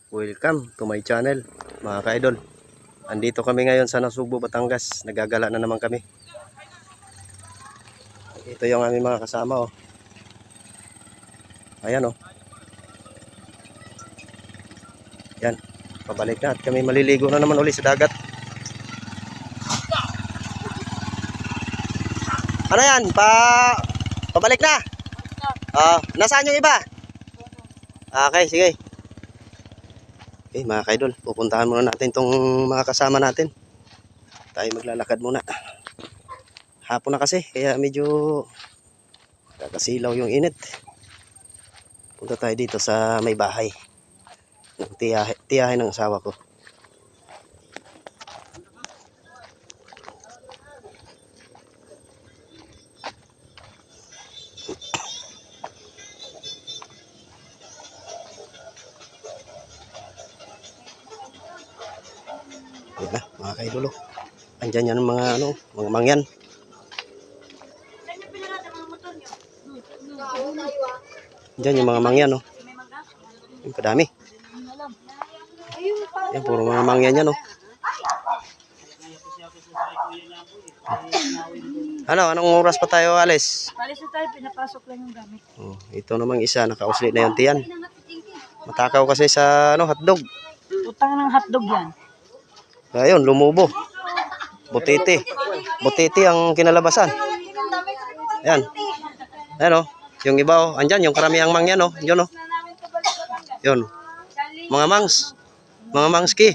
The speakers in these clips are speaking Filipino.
Welcome to my channel mga ka-idol. Andito kami ngayon sa Nasugbu, Batangas. Nagagala na naman kami. Ito yung aming mga kasama oh. Ayan oh. Yan, pabalik na at kami maliligo na naman uli sa dagat. Ano yan? Pabalik na? Nasaan yung iba? Okay, sige. Okay mga ka-idol, pupuntahan muna natin itong mga kasama natin. Tayo maglalakad muna. Hapon na kasi, kaya medyo kakasilaw yung init. Punta tayo dito sa may bahay ng tiyahe ng asawa ko. Yan na mga ka-idol, andyan yan mga mga mangyan. Andyan yung mga mangyan oh. Yung kadami. Yan puro mga mangyan yan oh. Anong oras pa tayo alis? Alis na tayo, pinapasok lang yung gamit. Oh, ito namang isa, nakausli na yung tiyan. Matakaw kasi sa hotdog. Utang ng hotdog yan. Ayun, lumubo. Butiti. Butiti ang kinalabasan. Ayan. Ayan oh. Yung iba oh, andyan yung karamihang mangyan oh. Yun oh. Yun. Mga mangs. Mga mangski.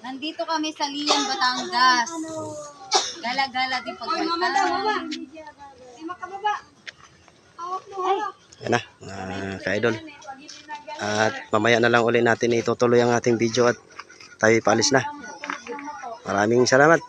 Nandito kami sa Lian, Batangas. Gala-gala din pagkaitan. Yan na, ka-idol. At mamaya na lang ulit natin itutuloy ang ating video at tayo paalis na. Maraming salamat.